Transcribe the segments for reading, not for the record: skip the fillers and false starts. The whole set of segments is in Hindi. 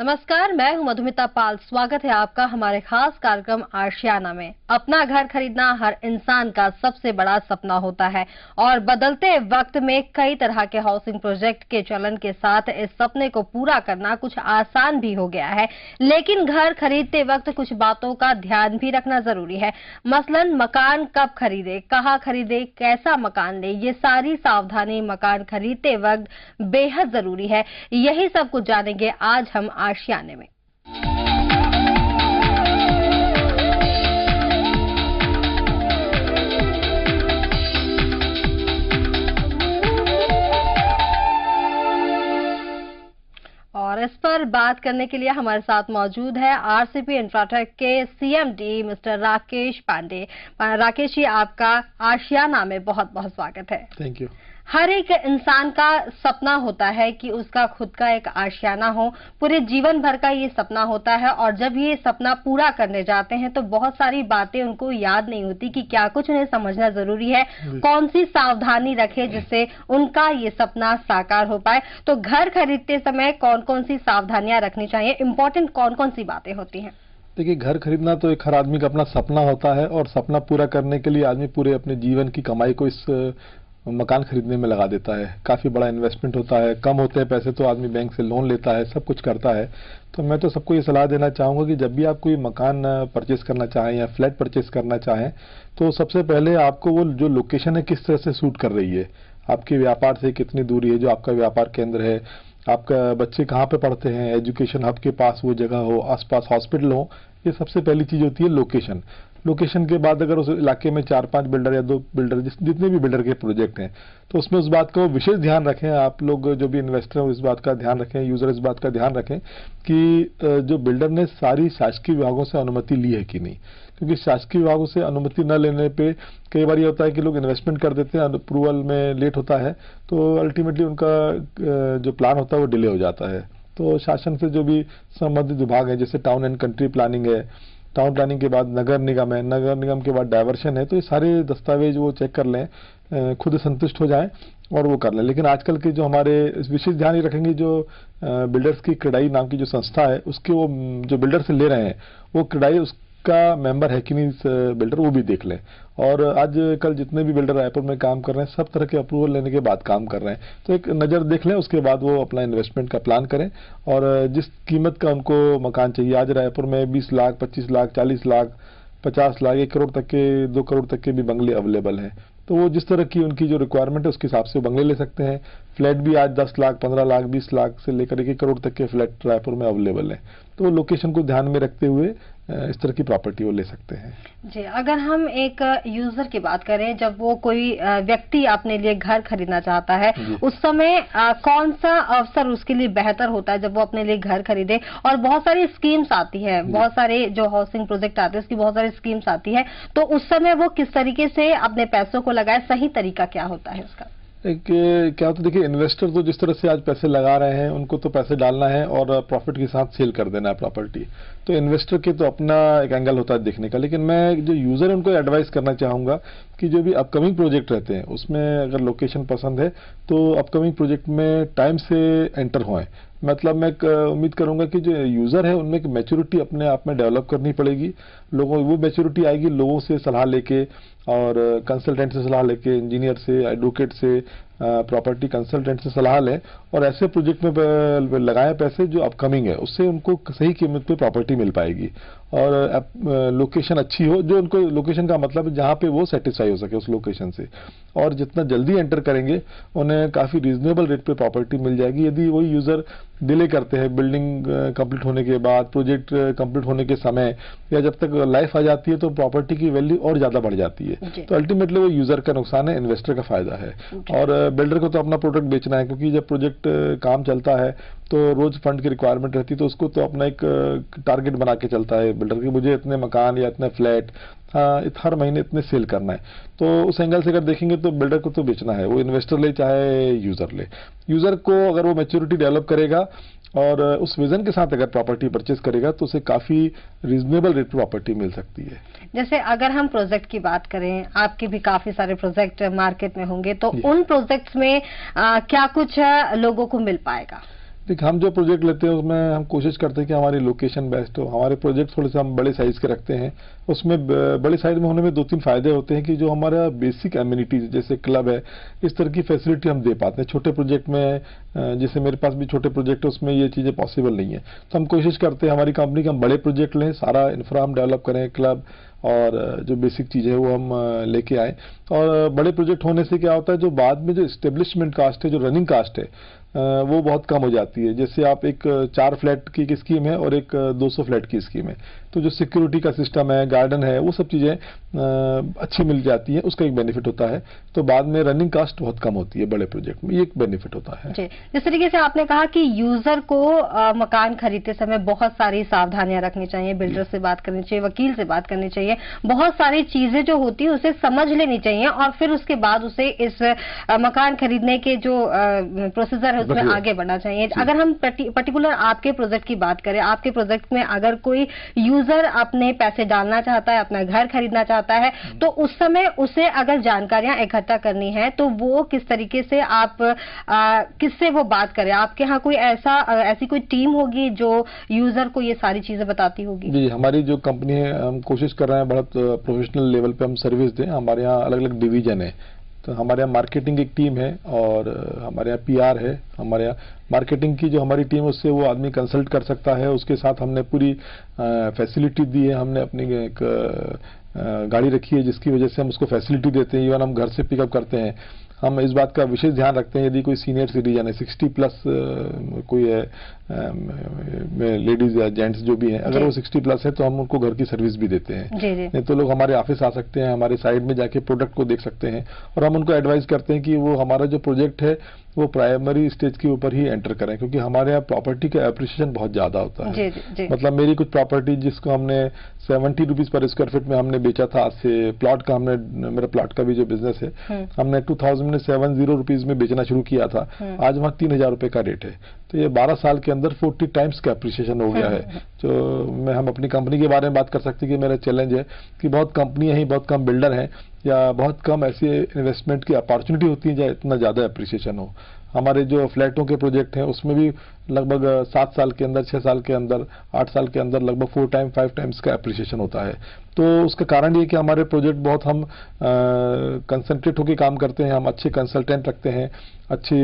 नमस्कार, मैं हूं मधुमिता पाल। स्वागत है आपका हमारे खास कार्यक्रम आशियाना में। अपना घर खरीदना हर इंसान का सबसे बड़ा सपना होता है और बदलते वक्त में कई तरह के हाउसिंग प्रोजेक्ट के चलन के साथ इस सपने को पूरा करना कुछ आसान भी हो गया है। लेकिन घर खरीदते वक्त कुछ बातों का ध्यान भी रखना जरूरी है। मसलन मकान कब खरीदे, कहाँ खरीदे, कैसा मकान ले, ये सारी सावधानी मकान खरीदते वक्त बेहद जरूरी है। यही सब कुछ जानेंगे आज हम आशियाने में। और इस पर बात करने के लिए हमारे साथ मौजूद है आरसीपी इंफ्राटेक के सीएमडी मिस्टर राकेश पांडे। राकेश जी, आपका आशियाना में बहुत बहुत स्वागत है। Thank you. हर एक इंसान का सपना होता है कि उसका खुद का एक आशियाना हो। पूरे जीवन भर का ये सपना होता है और जब ये सपना पूरा करने जाते हैं तो बहुत सारी बातें उनको याद नहीं होती कि क्या कुछ उन्हें समझना जरूरी है, कौन सी सावधानी रखे जिससे उनका ये सपना साकार हो पाए। तो घर खरीदते समय कौन कौन सी सावधानियां रखनी चाहिए, इम्पोर्टेंट कौन कौन सी बातें होती हैं? देखिए, घर खरीदना तो एक हर आदमी का अपना सपना होता है और सपना पूरा करने के लिए आदमी पूरे अपने जीवन की कमाई को इस मकान खरीदने में लगा देता है। काफ़ी बड़ा इन्वेस्टमेंट होता है, कम होते हैं पैसे तो आदमी बैंक से लोन लेता है, सब कुछ करता है। तो मैं तो सबको ये सलाह देना चाहूँगा कि जब भी आप कोई मकान परचेस करना चाहें या फ्लैट परचेस करना चाहें तो सबसे पहले आपको वो जो लोकेशन है किस तरह से सूट कर रही है, आपके व्यापार से कितनी दूरी है, जो आपका व्यापार केंद्र है, आपका बच्चे कहाँ पे पढ़ते हैं, एजुकेशन हब के पास वो जगह हो, आसपास हॉस्पिटल हो। ये सबसे पहली चीज़ होती है लोकेशन। लोकेशन के बाद अगर उस इलाके में 4-5 बिल्डर या 2 बिल्डर जितने भी बिल्डर के प्रोजेक्ट हैं तो उसमें उस बात का विशेष ध्यान रखें। आप लोग जो भी इन्वेस्टर हैं इस बात का ध्यान रखें, यूजर इस बात का ध्यान रखें कि जो बिल्डर ने सारी शासकीय विभागों से अनुमति ली है कि नहीं, क्योंकि शासकीय विभागों से अनुमति न लेने पे कई बार ये होता है कि लोग इन्वेस्टमेंट कर देते हैं, अप्रूवल में लेट होता है तो अल्टीमेटली उनका जो प्लान होता है वो डिले हो जाता है। तो शासन से जो भी संबंधित विभाग है, जैसे टाउन एंड कंट्री प्लानिंग है, टाउन प्लानिंग के बाद नगर निगम है, नगर निगम के बाद डायवर्शन है, तो ये सारे दस्तावेज वो चेक कर लें, खुद संतुष्ट हो जाएं और वो कर लें। लेकिन आजकल के जो हमारे विशेष ध्यान ये रखेंगे, जो बिल्डर्स की क्रेडाई नाम की जो संस्था है उसके वो जो बिल्डर से ले रहे हैं वो क्रेडाई उसका मेंबर है कि नहीं बिल्डर, वो भी देख लें। और आजकल जितने भी बिल्डर रायपुर में काम कर रहे हैं सब तरह के अप्रूवल लेने के बाद काम कर रहे हैं, तो एक नज़र देख लें, उसके बाद वो अपना इन्वेस्टमेंट का प्लान करें। और जिस कीमत का उनको मकान चाहिए, आज रायपुर में 20 लाख, 25 लाख, 40 लाख, 50 लाख, 1 करोड़ तक के, 2 करोड़ तक के भी बंगले अवेलेबल हैं। तो वो जिस तरह की उनकी जो रिक्वायरमेंट है उसके हिसाब से बंगले ले सकते हैं। फ्लैट भी आज 10 लाख, 15 लाख, 20 लाख से लेकर 1 करोड़ तक के फ्लैट रायपुर में अवेलेबल है। तो लोकेशन को ध्यान में रखते हुए इस तरह की प्रॉपर्टी वो ले सकते हैं। जी, अगर हम एक यूजर की बात करें, जब वो कोई व्यक्ति अपने लिए घर खरीदना चाहता है उस समय कौन सा अवसर उसके लिए बेहतर होता है जब वो अपने लिए घर खरीदे? और बहुत सारी स्कीम्स आती है, बहुत सारे जो हाउसिंग प्रोजेक्ट आते हैं उसकी बहुत सारी स्कीम्स आती है, तो उस समय वो किस तरीके से अपने पैसों को लगाए, सही तरीका क्या होता है उसका? क्या होता है, देखिए इन्वेस्टर तो जिस तरह से आज पैसे लगा रहे हैं उनको तो पैसे डालना है और प्रॉफिट के साथ सेल कर देना है प्रॉपर्टी। तो इन्वेस्टर के तो अपना एक एंगल होता है देखने का, लेकिन मैं जो यूजर है उनको एडवाइस करना चाहूँगा कि जो भी अपकमिंग प्रोजेक्ट रहते हैं उसमें अगर लोकेशन पसंद है तो अपकमिंग प्रोजेक्ट में टाइम से एंटर होएं। मतलब मैं उम्मीद करूंगा कि जो यूज़र है उनमें एक मैच्योरिटी अपने आप में डेवलप करनी पड़ेगी। लोगों वो मैच्योरिटी आएगी लोगों से सलाह लेके और कंसल्टेंट से सलाह लेके, इंजीनियर से, एडवोकेट से, प्रॉपर्टी कंसल्टेंट से सलाह लें और ऐसे प्रोजेक्ट में लगाएं पैसे जो अपकमिंग है, उससे उनको सही कीमत पे प्रॉपर्टी मिल पाएगी। और लोकेशन अच्छी हो, जो उनको लोकेशन का मतलब जहाँ पे वो सेटिस्फाई हो सके उस लोकेशन से, और जितना जल्दी एंटर करेंगे उन्हें काफ़ी रीजनेबल रेट पे प्रॉपर्टी मिल जाएगी। यदि वही यूज़र डिले करते हैं बिल्डिंग कंप्लीट होने के बाद, प्रोजेक्ट कंप्लीट होने के समय या जब तक लाइफ आ जाती है तो प्रॉपर्टी की वैल्यू और ज़्यादा बढ़ जाती है। तो अल्टीमेटली वो यूज़र का नुकसान है, इन्वेस्टर का फायदा है। और बिल्डर को तो अपना प्रोडक्ट बेचना है, क्योंकि जब प्रोजेक्ट काम चलता है तो रोज फंड की रिक्वायरमेंट रहती है, तो उसको तो अपना एक टारगेट बना के चलता है बिल्डर की, मुझे इतने मकान या इतने फ्लैट हर महीने इतने सेल करना है। तो उस एंगल से अगर देखेंगे तो बिल्डर को तो बेचना है, वो इन्वेस्टर ले चाहे यूजर ले। यूजर को अगर वो मैच्योरिटी डेवलप करेगा और उस विजन के साथ अगर प्रॉपर्टी परचेज करेगा तो उसे काफी रीजनेबल रेट पर प्रॉपर्टी मिल सकती है। जैसे अगर हम प्रोजेक्ट की बात करें, आपके भी काफी सारे प्रोजेक्ट मार्केट में होंगे, तो उन प्रोजेक्ट्स में क्या कुछ लोगों को मिल पाएगा? देखिए, हम जो प्रोजेक्ट लेते हैं उसमें हम कोशिश करते हैं कि हमारी लोकेशन बेस्ट हो। हमारे प्रोजेक्ट थोड़े से हम बड़े साइज के रखते हैं। उसमें बड़े साइज में होने में 2-3 फायदे होते हैं कि जो हमारा बेसिक एमिनिटीज जैसे क्लब है, इस तरह की फैसिलिटी हम दे पाते हैं। छोटे प्रोजेक्ट में जैसे मेरे पास भी छोटे प्रोजेक्ट है, उसमें ये चीज़ें पॉसिबल नहीं है। तो हम कोशिश करते हैं हमारी कंपनी के हम बड़े प्रोजेक्ट लें, सारा इंफ्रा हम डेवलप करें, क्लब और जो बेसिक चीज़ है वो हम लेके आए। और बड़े प्रोजेक्ट होने से क्या होता है, जो बाद में जो इस्टेब्लिशमेंट कास्ट है, जो रनिंग कास्ट है, वो बहुत कम हो जाती है। जैसे आप एक 4 फ्लैट की स्कीम है और एक 200 फ्लैट की स्कीम है, तो जो सिक्योरिटी का सिस्टम है, गार्डन है, वो सब चीज़ें अच्छी मिल जाती है, उसका एक बेनिफिट होता है। तो बाद में रनिंग कास्ट बहुत कम होती है बड़े प्रोजेक्ट में, ये एक बेनिफिट होता है। जी, जिस तरीके से आपने कहा कि यूजर को मकान खरीदते समय बहुत सारी सावधानियां रखनी चाहिए, बिल्डर से बात करनी चाहिए, वकील से बात करनी चाहिए, बहुत सारी चीजें जो होती है उसे समझ लेनी चाहिए और फिर उसके बाद उसे इस मकान खरीदने के जो प्रोसीजर है उसमें आगे बढ़ना चाहिए। अगर हम पर्टिकुलर आपके प्रोजेक्ट की बात करें, आपके प्रोजेक्ट में अगर कोई यूजर अपने पैसे डालना चाहता है, अपना घर खरीदना चाहता है, तो उस समय उसे अगर जानकारियां इकट्ठा करनी है तो वो किस तरीके से आप किससे वो बात करें? आपके यहाँ कोई ऐसी कोई टीम होगी जो यूजर को ये सारी चीजें बताती होगी? जी, हमारी जो कंपनी है, हम कोशिश कर रहे हैं बहुत प्रोफेशनल लेवल पे हम सर्विस दें। हमारे यहाँ अलग अलग डिवीजन है। तो हमारे यहाँ मार्केटिंग एक टीम है और हमारे यहाँ पीआर है। हमारे यहाँ मार्केटिंग की जो हमारी टीम है उससे वो आदमी कंसल्ट कर सकता है। उसके साथ हमने पूरी फैसिलिटी दी है। हमने अपनी एक गाड़ी रखी है जिसकी वजह से हम उसको फैसिलिटी देते हैं। इवन हम घर से पिकअप करते हैं। हम इस बात का विशेष ध्यान रखते हैं, यदि कोई सीनियर सिटीजन है, 60 प्लस कोई है, लेडीज या जेंट्स जो भी हैं, अगर वो 60 प्लस है तो हम उनको घर की सर्विस भी देते हैं। नहीं तो लोग हमारे ऑफिस आ सकते हैं, हमारे साइड में जाके प्रोडक्ट को देख सकते हैं और हम उनको एडवाइस करते हैं कि वो हमारा जो प्रोजेक्ट है वो प्राइमरी स्टेज के ऊपर ही एंटर करें, क्योंकि हमारे यहाँ प्रॉपर्टी का एप्रिसिएशन बहुत ज्यादा होता है। मतलब मेरी कुछ प्रॉपर्टी जिसको हमने 70 रुपीज पर स्क्वायर फीट में हमने बेचा था, आज से प्लॉट का हमने, मेरा प्लॉट का भी जो बिजनेस है, हमने 2070 रुपीज में बेचना शुरू किया था। आज वहाँ 3000 रुपए का रेट है। तो ये 12 साल के अंदर 40 टाइम्स का एप्रिसिएशन हो गया है। तो हम अपनी कंपनी के बारे में बात कर सकते हैं कि मेरा चैलेंज है कि बहुत कंपनियां ही, बहुत कम बिल्डर हैं या बहुत कम ऐसे इन्वेस्टमेंट की अपॉर्चुनिटी होती है जहाँ इतना ज्यादा एप्रिसिएशन हो। हमारे जो फ्लैटों के प्रोजेक्ट हैं उसमें भी लगभग 7 साल के अंदर, 6 साल के अंदर, 8 साल के अंदर लगभग 4 टाइम 5 टाइम्स का एप्रिसिएशन होता है। तो उसका कारण ये कि हमारे प्रोजेक्ट बहुत हम कंसंट्रेट होकर काम करते हैं। हम अच्छे कंसल्टेंट रखते हैं, अच्छी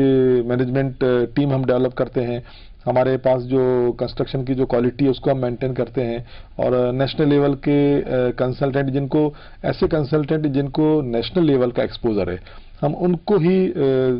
मैनेजमेंट टीम हम डेवलप करते हैं। हमारे पास जो कंस्ट्रक्शन की जो क्वालिटी है उसको हम मेंटेन करते हैं और नेशनल लेवल के कंसल्टेंट जिनको नेशनल लेवल का एक्सपोजर है, हम उनको ही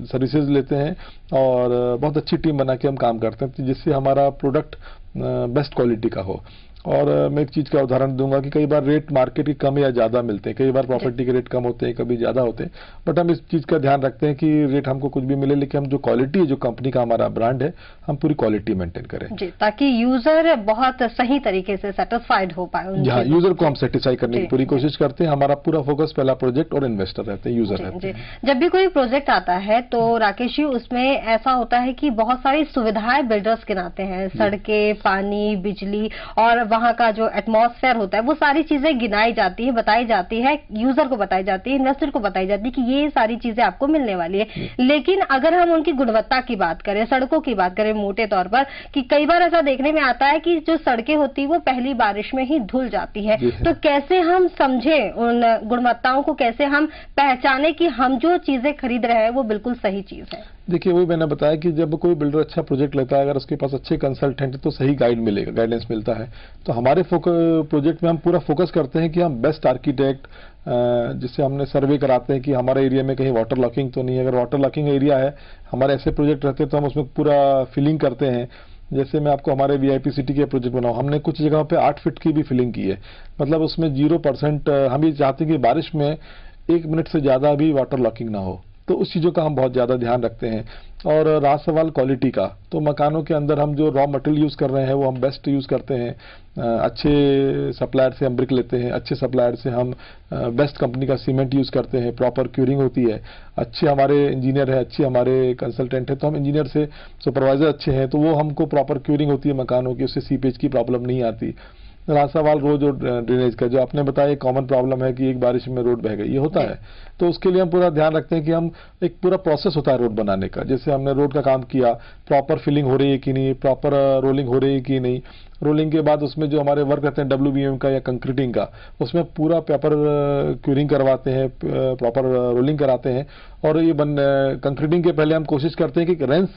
सर्विसेज लेते हैं और बहुत अच्छी टीम बना के हम काम करते हैं जिससे हमारा प्रोडक्ट बेस्ट क्वालिटी का हो। और मैं एक चीज का उदाहरण दूंगा कि कई बार रेट मार्केट के कम या ज्यादा मिलते हैं, कई बार प्रॉपर्टी के रेट कम होते हैं, कभी ज्यादा होते हैं, बट हम इस चीज का ध्यान रखते हैं कि रेट हमको कुछ भी मिले, लेकिन हम जो क्वालिटी है, जो कंपनी का हमारा ब्रांड है, हम पूरी क्वालिटी मेंटेन करें जी, ताकि यूजर बहुत सही तरीके से सेटिस्फाइड हो पाए। हाँ, यूजर को हम सेटिस्फाई करने की पूरी कोशिश करते हैं। हमारा पूरा फोकस पहला प्रोजेक्ट और इन्वेस्टर रहते हैं, यूजर रहते हैं। जब भी कोई प्रोजेक्ट आता है तो राकेश जी, उसमें ऐसा होता है कि बहुत सारी सुविधाएं बिल्डर्स गिनाते हैं, सड़कें, पानी, बिजली और वहां का जो एटमॉस्फेयर होता है, वो सारी चीजें गिनाई जाती है, बताई जाती है, यूजर को बताई जाती है, इन्वेस्टर को बताई जाती है कि ये सारी चीजें आपको मिलने वाली है। लेकिन अगर हम उनकी गुणवत्ता की बात करें, सड़कों की बात करें मोटे तौर पर, कि कई बार ऐसा देखने में आता है कि जो सड़कें होती है वो पहली बारिश में ही धुल जाती है। तो कैसे हम समझे उन गुणवत्ताओं को, कैसे हम पहचाने कि हम जो चीजें खरीद रहे हैं वो बिल्कुल सही चीज है? देखिए, वही मैंने बताया कि जब कोई बिल्डर अच्छा प्रोजेक्ट लेता है, अगर उसके पास अच्छे कंसल्टेंट है तो सही गाइडेंस मिलता है। तो हमारे प्रोजेक्ट में हम पूरा फोकस करते हैं कि हम बेस्ट आर्किटेक्ट, जिससे हमने सर्वे कराते हैं कि हमारे एरिया में कहीं वाटर लॉकिंग तो नहीं है। अगर वाटर लॉकिंग एरिया है, हमारे ऐसे प्रोजेक्ट रहते हैं तो हम उसमें पूरा फिलिंग करते हैं। जैसे मैं आपको हमारे वीआईपी सिटी के प्रोजेक्ट बनाऊं, हमने कुछ जगहों पे 8 फीट की भी फिलिंग की है। मतलब उसमें 0% हम ये चाहते हैं कि बारिश में 1 मिनट से ज्यादा भी वाटर लॉकिंग ना हो। तो उस चीज़ों का हम बहुत ज़्यादा ध्यान रखते हैं। और रहा सवाल क्वालिटी का, तो मकानों के अंदर हम जो रॉ मटेरियल यूज़ कर रहे हैं वो हम बेस्ट यूज़ करते हैं। अच्छे सप्लायर से हम ब्रिक लेते हैं, अच्छे सप्लायर से हम बेस्ट कंपनी का सीमेंट यूज़ करते हैं, प्रॉपर क्यूरिंग होती है। अच्छे हमारे इंजीनियर है, अच्छे हमारे कंसल्टेंट है, तो हम इंजीनियर से सुपरवाइजर अच्छे हैं तो वो हमको प्रॉपर क्यूरिंग होती है मकानों की, उससे सीपेज की प्रॉब्लम नहीं आती। रहा सवाल रोड और ड्रेनेज का, जो आपने बताया कॉमन प्रॉब्लम है कि एक बारिश में रोड बह गई, ये होता है, तो उसके लिए हम पूरा ध्यान रखते हैं कि हम एक पूरा प्रोसेस होता है रोड बनाने का। जैसे हमने रोड का काम किया, प्रॉपर फिलिंग हो रही है कि नहीं, प्रॉपर रोलिंग हो रही है कि नहीं, रोलिंग के बाद उसमें जो हमारे वर्क रहते हैं WBM का या कंक्रीटिंग का, उसमें पूरा पेपर क्यूरिंग करवाते हैं, प्रॉपर रोलिंग कराते हैं। और ये कंक्रीटिंग के पहले हम कोशिश करते हैं कि रेंस,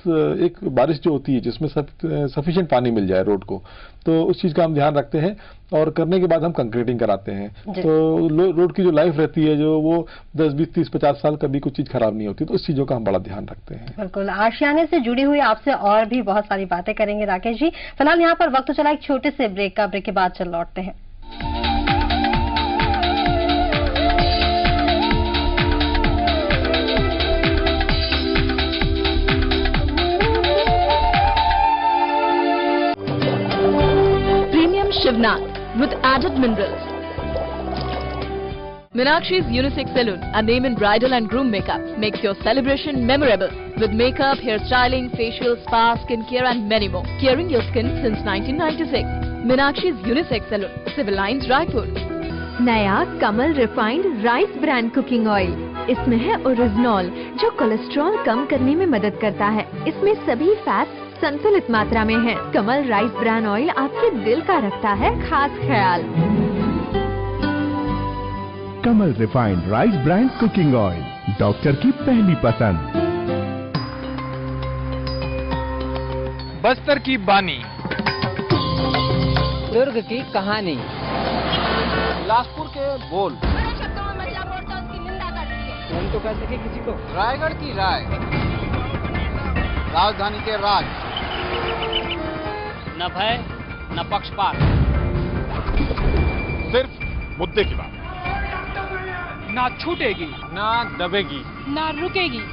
एक बारिश जो होती है जिसमें सफिशिएंट पानी मिल जाए रोड को, तो उस चीज का हम ध्यान रखते हैं। और करने के बाद हम कंक्रीटिंग कराते हैं, तो रोड की जो लाइफ रहती है जो वो 10, 20, 30, 50 साल कभी कुछ चीज खराब नहीं होती, तो उस चीजों का हम बड़ा ध्यान रखते हैं। बिल्कुल, आशियाने से जुड़ी हुई आपसे और भी बहुत सारी बातें करेंगे राकेश जी। फिलहाल यहाँ पर वक्त चला एक छोटे से ब्रेक का, ब्रेक के बाद चल लौटते हैं। Shivnath with added minerals. Meenakshi's Unisex Salon, a name in bridal and groom makeup, makes your celebration memorable with makeup, hairstyling, facial, spa, skincare and many more. Caring your skin since 1996. Meenakshi's Unisex Salon, Civil Lines, Raipur. नया Kamal refined rice brand cooking oil, इसमें है ओरिजिनॉल जो कोलेस्ट्रॉल कम करने में मदद करता है। इसमें सभी फैट्स संतुलित मात्रा में है। कमल राइस ब्रांड ऑयल आपके दिल का रखता है खास ख्याल। Kamal refined rice brand cooking oil, doctor की पहली पसंद। बस्तर की बानी, दुर्ग की कहानी, बिलासपुर के बोल, हम तो कह सके किसी को, रायगढ़ की राय, राजधानी के राज, न भय न पक्षपात, सिर्फ मुद्दे की बात, ना छूटेगी ना दबेगी, ना रुकेगी,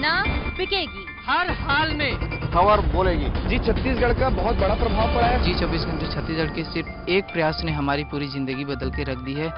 ना बिकेगी, हर हाल में खबर बोलेगी। जी छत्तीसगढ़ का बहुत बड़ा प्रभाव पड़ा है। जी 24 घंटे छत्तीसगढ़ के सिर्फ एक प्रयास ने हमारी पूरी जिंदगी बदल के रख दी है।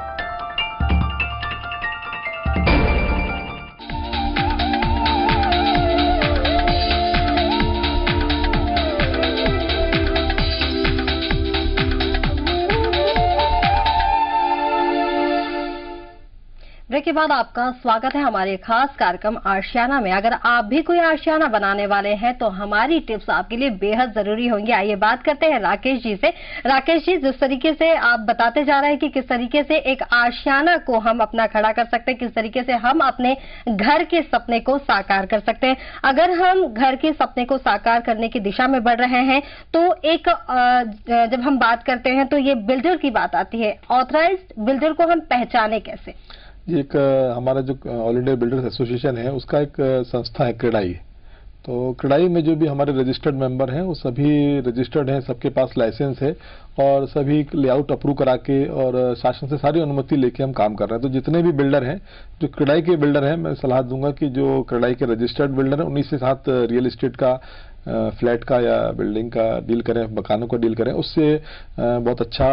ब्रेक के बाद आपका स्वागत है हमारे खास कार्यक्रम आशियाना में। अगर आप भी कोई आशियाना बनाने वाले हैं तो हमारी टिप्स आपके लिए बेहद जरूरी होंगी। आइए बात करते हैं राकेश जी से। राकेश जी, जिस तरीके से आप बताते जा रहे हैं कि किस तरीके से एक आशियाना को हम अपना खड़ा कर सकते हैं, किस तरीके से हम अपने घर के सपने को साकार कर सकते हैं। अगर हम घर के सपने को साकार करने की दिशा में बढ़ रहे हैं तो एक जब हम बात करते हैं तो ये बिल्डर की बात आती है। ऑथराइज्ड बिल्डर को हम पहचाने कैसे? एक हमारा जो ऑल इंडिया बिल्डर्स एसोसिएशन है उसका एक संस्था है क्रेडाई। तो क्रेडाई में जो भी हमारे रजिस्टर्ड मेंबर हैं वो सभी रजिस्टर्ड हैं, सबके पास लाइसेंस है और सभी लेआउट अप्रूव करा के और शासन से सारी अनुमति लेके हम काम कर रहे हैं। तो जितने भी बिल्डर हैं जो क्रेडाई के बिल्डर हैं, मैं सलाह दूंगा कि जो क्रेडाई के रजिस्टर्ड बिल्डर हैं उन्हीं से साथ रियल एस्टेट का, फ्लैट का या बिल्डिंग का डील करें, मकानों का डील करें। उससे बहुत अच्छा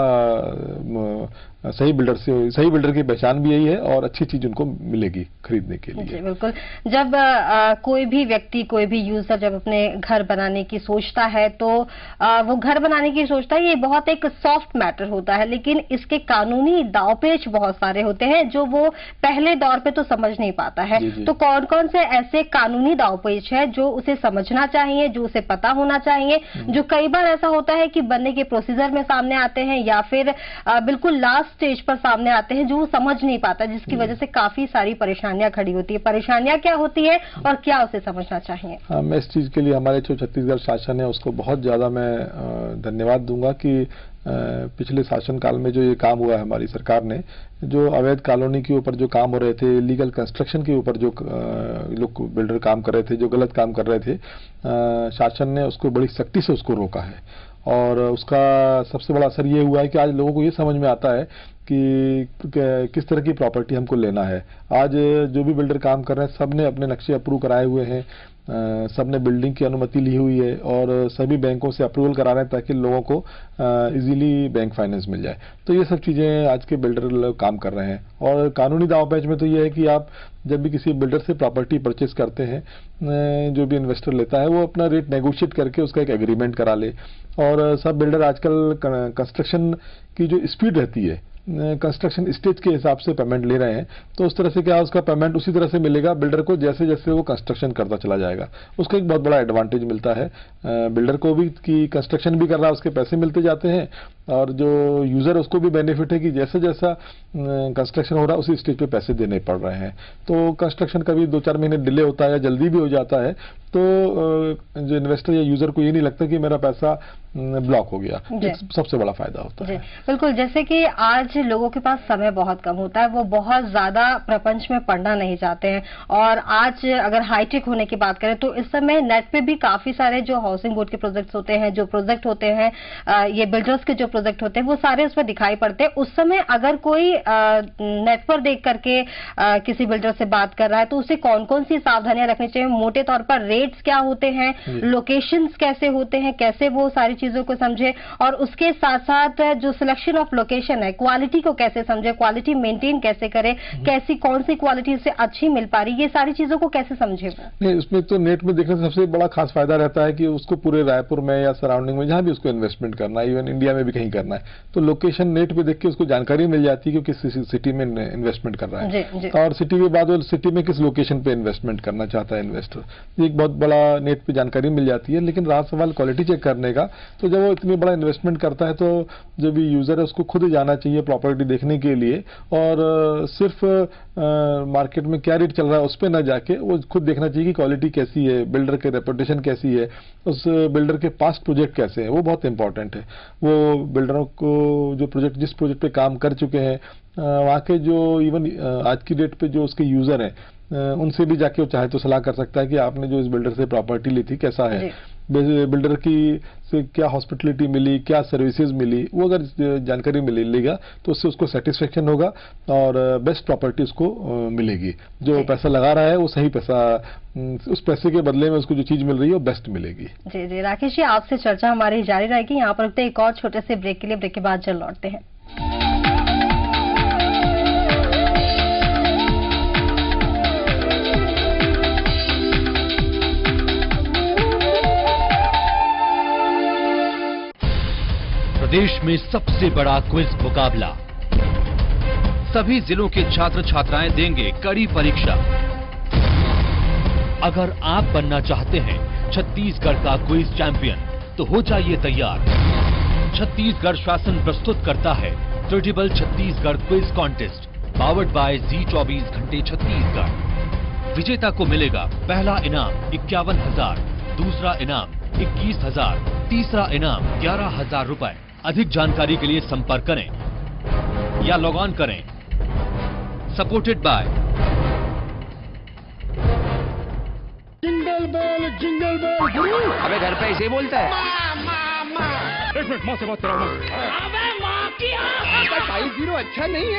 सही बिल्डर की पहचान भी यही है और अच्छी चीज उनको मिलेगी खरीदने के लिए। बिल्कुल। जब कोई भी व्यक्ति, कोई भी यूजर जब अपने घर बनाने की सोचता है तो वो घर बनाने की सोचता है, ये बहुत एक सॉफ्ट मैटर होता है, लेकिन इसके कानूनी दांवपेच बहुत सारे होते हैं जो वो पहले दौर पे तो समझ नहीं पाता है। तो कौन कौन से ऐसे कानूनी दांवपेच है जो उसे समझना चाहिए, जो उसे पता होना चाहिए, जो कई बार ऐसा होता है कि बनने के प्रोसीजर में सामने आते हैं या फिर बिल्कुल लास्ट स्टेज पर सामने आते हैं, जो वो समझ नहीं पाता, जिसकी वजह से काफी सारी परेशानियां खड़ी होती है। परेशानियां क्या होती है और क्या उसे समझना चाहिए? हाँ, मैं इस चीज के लिए हमारे जो छत्तीसगढ़ शासन है उसको बहुत ज्यादा मैं धन्यवाद दूंगा कि पिछले शासन काल में जो ये काम हुआ है हमारी सरकार ने, जो अवैध कॉलोनी के ऊपर जो काम हो रहे थे, इलीगल कंस्ट्रक्शन के ऊपर जो लोग बिल्डर काम कर रहे थे, जो गलत काम कर रहे थे, शासन ने उसको बड़ी सख्ती से उसको रोका है। और उसका सबसे बड़ा असर ये हुआ है कि आज लोगों को ये समझ में आता है कि किस तरह की प्रॉपर्टी हमको लेना है। आज जो भी बिल्डर काम कर रहे हैं सब ने अपने नक्शे अप्रूव कराए हुए हैं, सब ने बिल्डिंग की अनुमति ली हुई है और सभी बैंकों से अप्रूवल करा रहे हैं ताकि लोगों को इजीली बैंक फाइनेंस मिल जाए। तो ये सब चीज़ें आज के बिल्डर काम कर रहे हैं। और कानूनी दांव-पेच में तो ये है कि आप जब भी किसी बिल्डर से प्रॉपर्टी परचेस करते हैं, जो भी इन्वेस्टर लेता है वो अपना रेट नेगोशिएट करके उसका एक एग्रीमेंट करा ले। और सब बिल्डर आजकल कंस्ट्रक्शन की जो स्पीड रहती है, कंस्ट्रक्शन स्टेज के हिसाब से पेमेंट ले रहे हैं, तो उस तरह से क्या उसका पेमेंट उसी तरह से मिलेगा बिल्डर को जैसे जैसे वो कंस्ट्रक्शन करता चला जाएगा। उसका एक बहुत बड़ा एडवांटेज मिलता है बिल्डर को भी कि कंस्ट्रक्शन भी कर रहा है, उसके पैसे मिलते जाते हैं, और जो यूजर उसको भी बेनिफिट है कि जैसे जैसा कंस्ट्रक्शन हो रहा है उसी स्टेज पे पैसे देने पड़ रहे हैं। तो कंस्ट्रक्शन कभी 2-4 महीने डिले होता है या जल्दी भी हो जाता है, तो जो इन्वेस्टर या यूजर को ये नहीं लगता कि मेरा पैसा ब्लॉक हो गया। सबसे बड़ा फायदा होता है। बिल्कुल, जैसे कि आज लोगों के पास समय बहुत कम होता है, वो बहुत ज्यादा प्रपंच में पढ़ना नहीं चाहते हैं, और आज अगर हाईटेक होने की बात करें तो इस समय नेट पे भी काफी सारे जो हाउसिंग बोर्ड के प्रोजेक्ट्स होते हैं, जो प्रोजेक्ट होते हैं, ये बिल्डर्स के जो प्रोजेक्ट होते हैं, वो सारे उसमें दिखाई पड़ते हैं। उस समय अगर कोई नेट पर देख करके किसी बिल्डर से बात कर रहा है तो उसे कौन कौन सी सावधानियां रखनी चाहिए? मोटे तौर पर रेट्स क्या होते हैं, लोकेशंस कैसे होते हैं, कैसे वो सारी चीजों को समझे, और उसके साथ साथ जो सिलेक्शन ऑफ लोकेशन है, क्वालिटी को कैसे समझे, क्वालिटी मेंटेन कैसे करे, कैसी कौन सी क्वालिटी से अच्छी मिल पा रही, ये सारी चीजों को कैसे समझे? नहीं, उसमें तो नेट में देखने से सबसे बड़ा खास फायदा रहता है कि उसको पूरे रायपुर में या सराउंडिंग में जहां भी उसको इन्वेस्टमेंट करना है, इवन इंडिया में भी कहीं करना है, तो लोकेशन नेट पे देख के उसको जानकारी मिल जाती है कि किस सिटी में इन्वेस्टमेंट कर रहा है, और सिटी के बाद वो सिटी में किस लोकेशन पे इन्वेस्टमेंट करना चाहता है इन्वेस्टर। एक बहुत बड़ा नेट पे जानकारी मिल जाती है। लेकिन रहा सवाल क्वालिटी चेक करने का, तो जब वो इतनी बड़ा इन्वेस्टमेंट करता है तो जो भी यूजर है उसको खुद ही जाना चाहिए प्रॉपर्टी देखने के लिए, और सिर्फ मार्केट में क्या रेट चल रहा है उस पर न जाके वो खुद देखना चाहिए कि क्वालिटी कैसी है, बिल्डर के रेपुटेशन कैसी है, उस बिल्डर के पास्ट प्रोजेक्ट कैसे हैं, वो बहुत इंपॉर्टेंट है। वो बिल्डरों को जो प्रोजेक्ट जिस प्रोजेक्ट पे काम कर चुके हैं वहाँ के जो इवन आज की डेट पे जो उसके यूजर हैं उनसे भी जाके वो चाहे तो सलाह कर सकता है कि आपने जो इस बिल्डर से प्रॉपर्टी ली थी कैसा है, बिल्डर की से क्या हॉस्पिटलिटी मिली, क्या सर्विसेज मिली, वो अगर जानकारी मिलेगा तो उससे उसको सेटिस्फेक्शन होगा और बेस्ट प्रॉपर्टी उसको मिलेगी। जो पैसा लगा रहा है वो सही पैसा, उस पैसे के बदले में उसको जो चीज मिल रही है वो बेस्ट मिलेगी। जी जी राकेश जी, आपसे चर्चा हमारी जारी रहेगी। यहाँ पर रुकते एक और छोटे से ब्रेक के लिए, ब्रेक के बाद जल्द लौटते हैं। प्रदेश में सबसे बड़ा क्विज मुकाबला, सभी जिलों के छात्र छात्राएं देंगे कड़ी परीक्षा। अगर आप बनना चाहते हैं छत्तीसगढ़ का क्विज चैंपियन तो हो जाइए तैयार। छत्तीसगढ़ शासन प्रस्तुत करता है credible Chhattisgarh quiz contest, powered by जी24 घंटे छत्तीसगढ़। विजेता को मिलेगा पहला इनाम 51,000, दूसरा इनाम 21,000, तीसरा इनाम 11,000 रुपए। अधिक जानकारी के लिए संपर्क करें या लॉग ऑन करें। सपोर्टेड बाय जिंगल बेल गुरु। अबे घर पे ऐसे बोलता है। एक मिनट, माँ से बात कराओ। अबे माँ की भाई जीरो अच्छा नहीं है।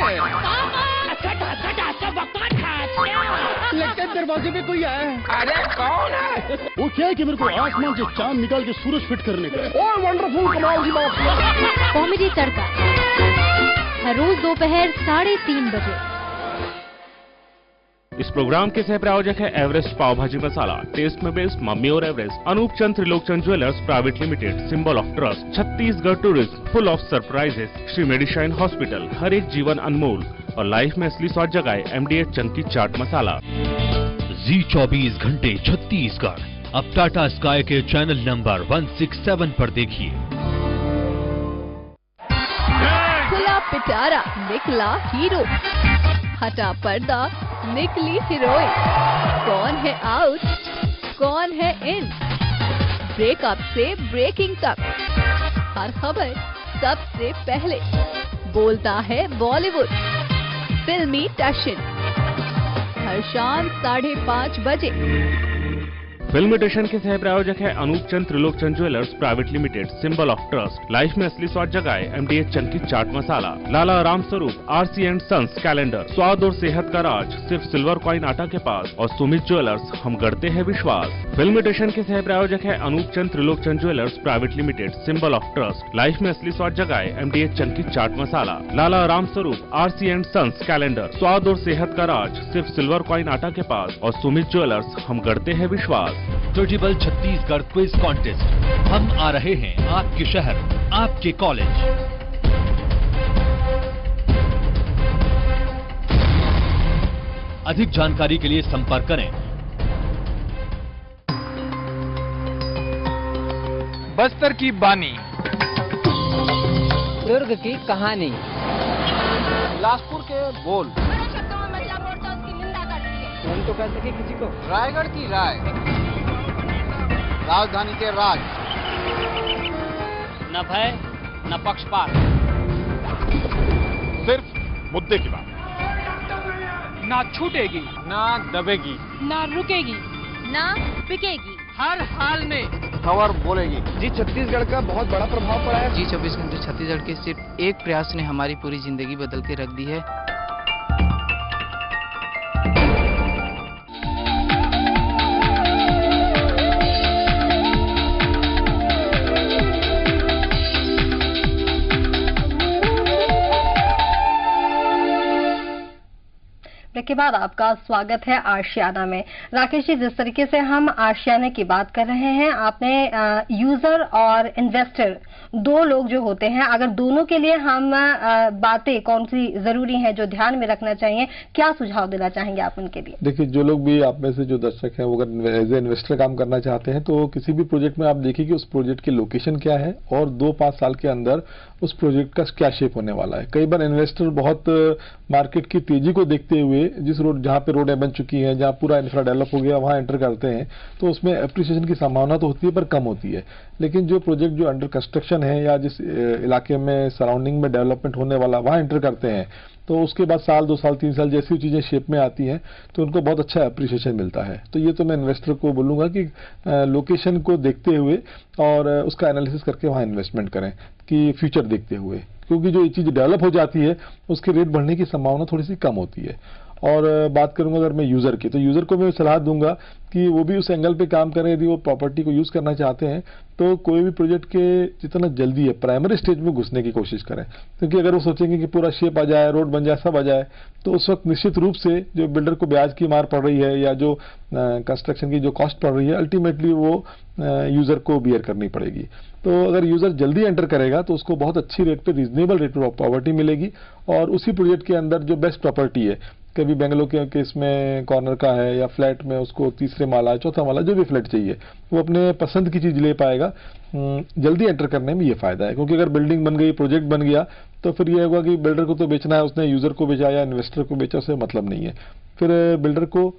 लगता है दरवाजे पे कोई आया है। अरे कौन है? वो क्या है कि मेरे को आसमान से चांद निकाल के सूरज फिट करने का। ओह वंडरफुल, कमाल की बात। कॉमेडी तड़का हर रोज दोपहर 3:30 बजे। इस प्रोग्राम के सह प्रायोजक है एवरेस्ट पाव भाजी मसाला, टेस्ट में बेस्ट मम्मी और Everest, Anoop Chand Trilokchand jewellers private limited, symbol of trust, Chhattisgarh tourism, full of surprises, Shri Medishine hospital, हर एक जीवन अनमोल, और लाइफ में असली स्वाद जगाए MDH चंकी चाट मसाला। जी24 घंटे छत्तीसगढ़ अब टाटा स्काई के चैनल नंबर 167 पर देखिए। खुला पिटारा निकला हीरो, हटा पर्दा निकली हीरोइन। कौन है आउट, कौन है इन, ब्रेकअप से ब्रेकिंग तक हर खबर सबसे पहले। बोलता है बॉलीवुड, फिल्मी टशन, हर शाम 5:30 बजे। फिल्म एडिशन के सह प्रायोजक है Anoop Chand Trilokchand jewellers private limited, symbol of trust. Life में असली स्वाद जगाए MDH Chunky chaat masala, Lala Ram Swaroop, RC and sons calendar, स्वाद और सेहत का राज सिर्फ सिल्वर कॉइन आटा के पास, और सुमित ज्वेलर्स, हम गढ़ते हैं विश्वास। फिल्म एडिशन के सह प्रायोजक है Anoop Chand Trilokchand jewellers private limited, symbol of trust. Life में असली स्वाद जगाए MDH Chunky chaat masala, Lala Ram Swaroop, RC and sons calendar, स्वाद और सेहत का राज सिर्फ सिल्वर कॉइन आटा के पास, और सुमित ज्वेलर्स, हम गढ़ते हैं विश्वास। ट्रेडिबल छत्तीसगढ़ क्विज कॉन्टेस्ट, हम आ रहे हैं आपके शहर, आपके कॉलेज। अधिक जानकारी के लिए संपर्क करें। बस्तर की बानी, दुर्ग की कहानी, बिलासपुर के बोल, कौन तो कह सके किसी को, रायगढ़ की राय, राजधानी के राज, न भय न पक्षपात, सिर्फ मुद्दे की बात, ना छूटेगी ना दबेगी, ना रुकेगी, ना बिकेगी, हर हाल में खबर बोलेगी। जी छत्तीसगढ़ का बहुत बड़ा प्रभाव पड़ा है। जी 24 घंटे छत्तीसगढ़ के सिर्फ एक प्रयास ने हमारी पूरी जिंदगी बदल के रख दी है। के बाद आपका स्वागत है आशियाना में। राकेश जी, जिस तरीके से हम आशियाना की बात कर रहे हैं, आपने यूजर और इन्वेस्टर दो लोग जो होते हैं, अगर दोनों के लिए हम बातें कौन सी जरूरी हैं जो ध्यान में रखना चाहिए, क्या सुझाव देना चाहेंगे आप उनके लिए? देखिए, जो लोग भी आप में से जो दर्शक हैं वो अगर एज ए इन्वेस्टर काम करना चाहते हैं तो किसी भी प्रोजेक्ट में आप देखिए कि उस प्रोजेक्ट की लोकेशन क्या है और 2-5 साल के अंदर उस प्रोजेक्ट का क्या शेप होने वाला है। कई बार इन्वेस्टर बहुत मार्केट की तेजी को देखते हुए जिस रोड जहां पे रोडें बन चुकी हैं, जहां पूरा इंफ्रा डेवलप हो गया, वहां एंटर करते हैं तो उसमें एप्रिसिएशन की संभावना तो होती है पर कम होती है। लेकिन जो प्रोजेक्ट जो अंडर कंस्ट्रक्शन है या जिस इलाके में सराउंडिंग में डेवलपमेंट होने वाला वहां एंटर करते हैं तो उसके बाद साल 2 साल 3 साल जैसी चीजें शेप में आती हैं तो उनको बहुत अच्छा एप्रिसिएशन मिलता है। तो ये तो मैं इन्वेस्टर को बोलूंगा कि लोकेशन को देखते हुए और उसका एनालिसिस करके वहां इन्वेस्टमेंट करें कि फ्यूचर देखते हुए, क्योंकि जो ये चीज डेवलप हो जाती है उसकी रेट बढ़ने की संभावना थोड़ी सी कम होती है। और बात करूंगा अगर मैं यूजर की, तो यूजर को मैं सलाह दूंगा कि वो भी उस एंगल पे काम करें। यदि वो प्रॉपर्टी को यूज करना चाहते हैं तो कोई भी प्रोजेक्ट के जितना जल्दी है प्राइमरी स्टेज में घुसने की कोशिश करें, क्योंकि अगर वो सोचेंगे कि पूरा शेप आ जाए, रोड बन जाए, सब आ जाए, तो उस वक्त निश्चित रूप से जो बिल्डर को ब्याज की मार पड़ रही है या जो कंस्ट्रक्शन की जो कॉस्ट पड़ रही है अल्टीमेटली वो यूजर को बियर करनी पड़ेगी। तो अगर यूजर जल्दी एंटर करेगा तो उसको बहुत अच्छी रेट पे, रीजनेबल रेट पे प्रॉपर्टी मिलेगी और उसी प्रोजेक्ट के अंदर जो बेस्ट प्रॉपर्टी है, कभी बेंगलोर के केस में कॉर्नर का है या फ्लैट में उसको तीसरे माला, चौथा माला, जो भी फ्लैट चाहिए वो अपने पसंद की चीज ले पाएगा। जल्दी एंटर करने में ये फायदा है, क्योंकि अगर बिल्डिंग बन गई, प्रोजेक्ट बन गया तो फिर ये होगा कि बिल्डर को तो बेचना है, उसने यूजर को बेचा या इन्वेस्टर को बेचा, उससे मतलब नहीं है। फिर बिल्डर को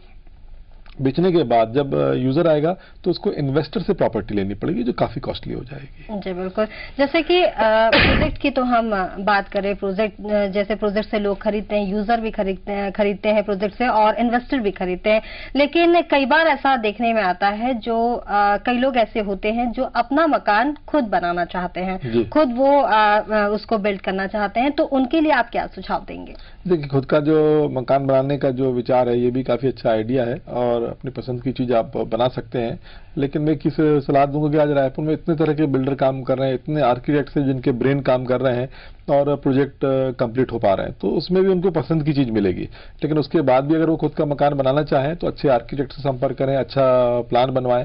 बेचने के बाद जब यूजर आएगा तो उसको इन्वेस्टर से प्रॉपर्टी लेनी पड़ेगी जो काफी कॉस्टली हो जाएगी। जी बिल्कुल, जैसे कि प्रोजेक्ट की तो हम बात करें, प्रोजेक्ट जैसे प्रोजेक्ट से लोग खरीदते हैं, यूजर भी खरीदते हैं प्रोजेक्ट से और इन्वेस्टर भी खरीदते हैं। लेकिन कई बार ऐसा देखने में आता है जो कई लोग ऐसे होते हैं जो अपना मकान खुद बनाना चाहते हैं, खुद वो उसको बिल्ड करना चाहते हैं, तो उनके लिए आप क्या सुझाव देंगे? देखिए, खुद का जो मकान बनाने का जो विचार है ये भी काफी अच्छा आइडिया है और अपनी पसंद की चीज आप बना सकते हैं। लेकिन मैं किस सलाह दूंगा कि आज रायपुर में इतने तरह के बिल्डर काम कर रहे हैं, इतने आर्किटेक्ट्स हैं जिनके ब्रेन काम कर रहे हैं और प्रोजेक्ट कंप्लीट हो पा रहे हैं, तो उसमें भी उनको पसंद की चीज मिलेगी। लेकिन उसके बाद भी अगर वो खुद का मकान बनाना चाहें तो अच्छे आर्किटेक्ट से संपर्क करें, अच्छा प्लान बनवाएं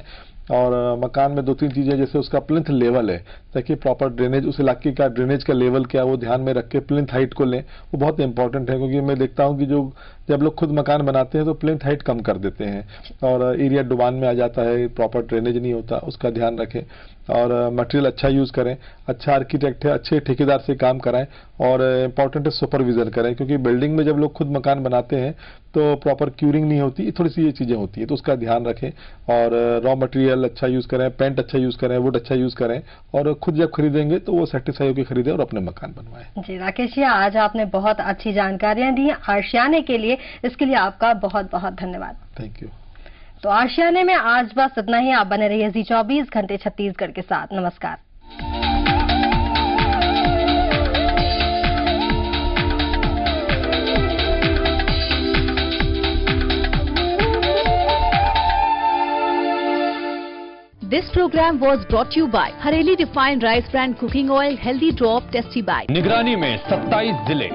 और मकान में 2-3 चीजें, जैसे उसका प्लिंथ लेवल है, ताकि प्रॉपर ड्रेनेज, उस इलाके का ड्रेनेज का लेवल क्या है वो ध्यान में रख के प्लिंथ हाइट को लें, वो बहुत इंपॉर्टेंट है। क्योंकि मैं देखता हूं कि जो जब लोग खुद मकान बनाते हैं तो प्लिंथ हाइट कम कर देते हैं और एरिया डुबान में आ जाता है, प्रॉपर ड्रेनेज नहीं होता, उसका ध्यान रखें। और मटेरियल अच्छा यूज करें, अच्छा आर्किटेक्ट है, अच्छे ठेकेदार से काम कराएं और इम्पोर्टेंट है सुपरविजन करें, क्योंकि बिल्डिंग में जब लोग खुद मकान बनाते हैं तो प्रॉपर क्यूरिंग नहीं होती, थोड़ी सी ये चीजें होती है, तो उसका ध्यान रखें। और रॉ मटेरियल अच्छा यूज करें, पेंट अच्छा यूज करें, वुड अच्छा यूज करें और खुद जब खरीदेंगे तो वो सेटिस्फाई होकर खरीदें और अपने मकान बनवाएं। जी राकेश जी, आज आपने बहुत अच्छी जानकारियां दी आशियाने के लिए, इसके लिए आपका बहुत बहुत धन्यवाद। Thank you. तो आशियाने में आज बस इतना ही। आप बने रहिए जी 24 घंटे छत्तीसगढ़ के साथ। नमस्कार। This program was brought to you by Hareli Refined Rice Bran Cooking Oil, Healthy Drop, Tasty Bite. निगरानी में 27 जिले,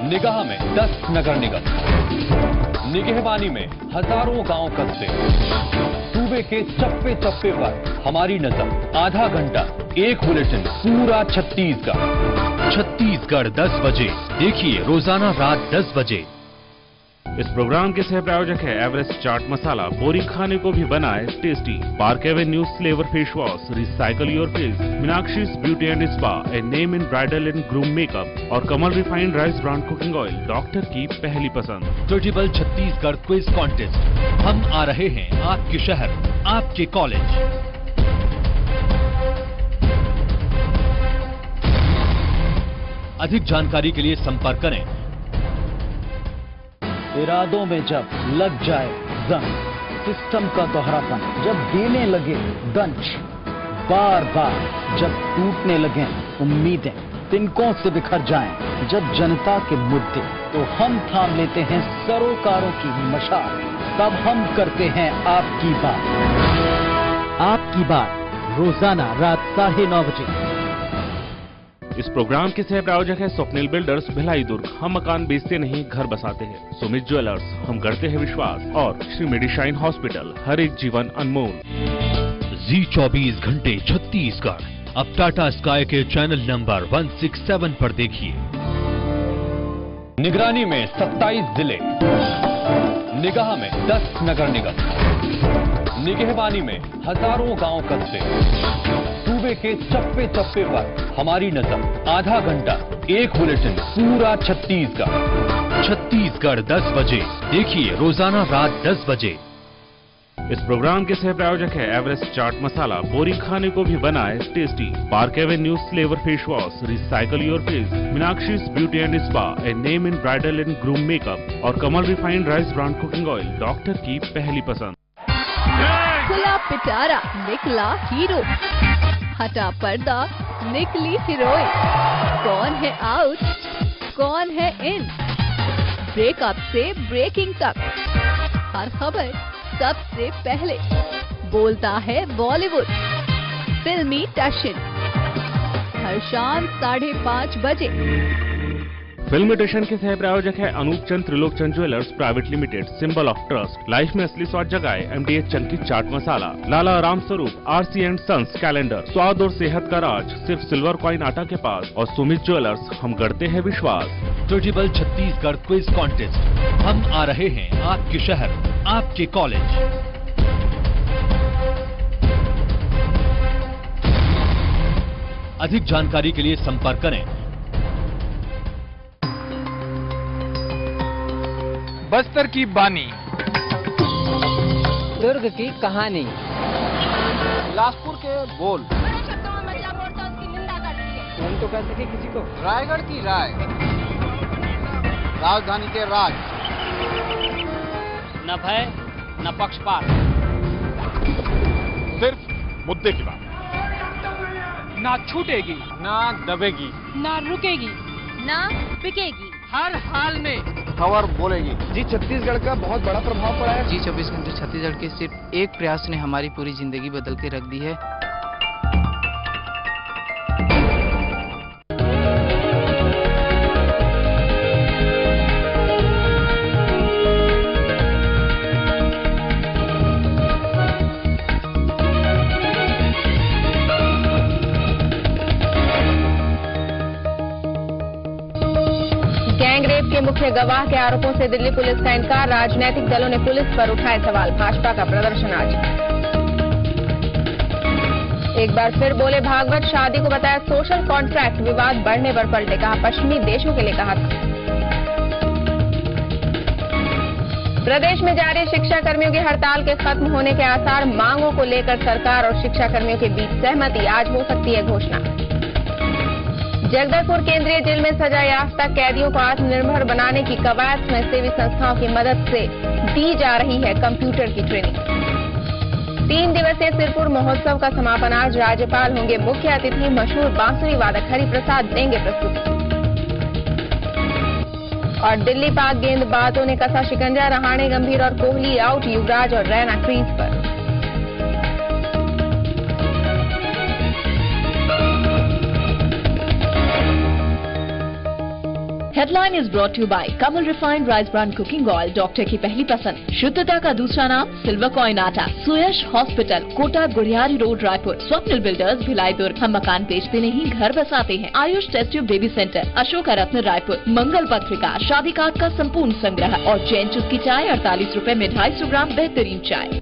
निगाह में 10 नगर निगम, निगहबानी में हजारों गांव कस्बे, सूबे के चप्पे चप्पे पर हमारी नजर। आधा घंटा एक बुलेटिन, पूरा छत्तीसगढ़। छत्तीसगढ़ 10 बजे देखिए रोजाना रात 10 बजे। इस प्रोग्राम के सह प्रायोजक है एवरेस्ट चाट मसाला, बोरिंग खाने को भी बनाए tasty. Park Avenue flavour face wash, recycle your face, Meenakshi beauty and spa, a name in bridal and groom makeup और Kamal refined rice brand cooking oil, doctor की पहली पसंद। Credible Chhattisgarh quiz contest. हम आ रहे हैं आपके शहर, आपके कॉलेज। अधिक जानकारी के लिए संपर्क करें। इरादों में जब लग जाए जंग, सिस्टम का दोहरापन जब देने लगे दंश, बार बार जब टूटने लगे उम्मीदें, तिनकों से बिखर जाएं जब जनता के मुद्दे, तो हम थाम लेते हैं सरोकारों की मशाल। तब हम करते हैं आपकी बात। आपकी बात रोजाना रात 9:30 बजे। इस प्रोग्राम के सह प्रायोजक है स्वप्निल बिल्डर्स, भिलाई दुर्ग। हम मकान बेचते नहीं, घर बसाते हैं। सुमित ज्वेलर्स, हम करते हैं विश्वास। और श्री मेडिशाइन हॉस्पिटल, हर एक जीवन अनमोल। जी 24 घंटे छत्तीसगढ़ अब टाटा स्काई के चैनल नंबर 167 पर देखिए। निगरानी में 27 जिले, निगाह में 10 नगर निगम, निगहबानी में हजारों गांव कस्बे, सूबे के चप्पे चप्पे पर हमारी नजर। आधा घंटा एक बुलेटिन, पूरा छत्तीसगढ़। छत्तीसगढ़ 10 बजे देखिए रोजाना रात 10 बजे। इस प्रोग्राम के सह प्रायोजक है एवरेस्ट चाट मसाला, बोरिंग खाने को भी बनाए tasty. Park Avenue flavour face wash, recycle your face, Meenakshi beauty and spa, a name in bridal and groom makeup और Kamal refined rice brand cooking oil, doctor की पहली पसंद। खुला पिटारा, निकला हीरो, हटा पर्दा, निकली हीरोइन। कौन है आउट, कौन है इन, ब्रेकअप से ब्रेकिंग तक, हर खबर सबसे पहले। बोलता है बॉलीवुड, फिल्मी टशन, हर शाम 5:30 बजे। फिल्म एडिशन के सह प्रायोजक है Anoop Chand Trilokchand jewellers private limited, symbol of trust. Life में असली स्वाद जगाए MDH Chunky chaat masala, Lala Ram Swaroop, RC and sons calendar, स्वाद और सेहत का राज सिर्फ सिल्वर कॉइन आटा के पास। और सुमित ज्वेलर्स, हम करते हैं विश्वास। ट्रेडिबल छत्तीसगढ़ क्विज कॉन्टेस्ट। हम आ रहे हैं आपके शहर, आपके कॉलेज। अधिक जानकारी के लिए संपर्क करें। बस्तर की बानी, दुर्ग की कहानी, बिलासपुर के बोल, तुम तो कह सके किसी को, रायगढ़ की राय, राजधानी के राज, न भय न पक्षपात, सिर्फ मुद्दे की बात, ना छूटेगी ना दबेगी, ना रुकेगी, ना बिकेगी, हर हाल में खबर बोलेगी। जी छत्तीसगढ़ का बहुत बड़ा प्रभाव पड़ा है। जी 24 घंटे छत्तीसगढ़ के सिर्फ एक प्रयास ने हमारी पूरी जिंदगी बदल के रख दी है। गैंगरेप के मुख्य गवाह के आरोपों से दिल्ली पुलिस का इनकार। राजनीतिक दलों ने पुलिस पर उठाए सवाल। भाजपा का प्रदर्शन आज। एक बार फिर बोले भागवत, शादी को बताया सोशल कॉन्ट्रैक्ट, विवाद बढ़ने पर पलटे। कहा पश्चिमी देशों के लिए कहा था। प्रदेश में जारी शिक्षा कर्मियों की हड़ताल के खत्म होने के आसार। मांगों को लेकर सरकार और शिक्षा कर्मियों के बीच सहमति। आज हो सकती है घोषणा। जगदलपुर केंद्रीय जेल में सजा याफ्ता कैदियों को आत्मनिर्भर बनाने की कवायद। स्वयंसेवी संस्थाओं की मदद से दी जा रही है कंप्यूटर की ट्रेनिंग। 3 दिवसीय सिरपुर महोत्सव का समापन आज। राज्यपाल होंगे मुख्य अतिथि। मशहूर बांसुरी वादक हरिप्रसाद देंगे प्रस्तुति। और दिल्ली पाक गेंदबाजों ने कसा शिकंजा। रहाणे, गंभीर और कोहली आउट। युवराज और रैना क्रीज पर। Headline is brought you by Kamal refined rice brand cooking oil, doctor की पहली पसंद। शुद्धता का दूसरा नाम सिल्वर कॉइन आटा। Suyash hospital, Kota Gudiyari road, Raipur. Swapnil builders, Bhilai Durg. हम मकान बेचते नहीं, घर बसाते हैं। Ayush test tube baby centre, Ashoka Ratna, Raipur. Mangal Patrika, शादी कार्ड का संपूर्ण संग्रह और जैन चुस्की चाय 48 रुपए में 250 ग्राम बेहतरीन चाय।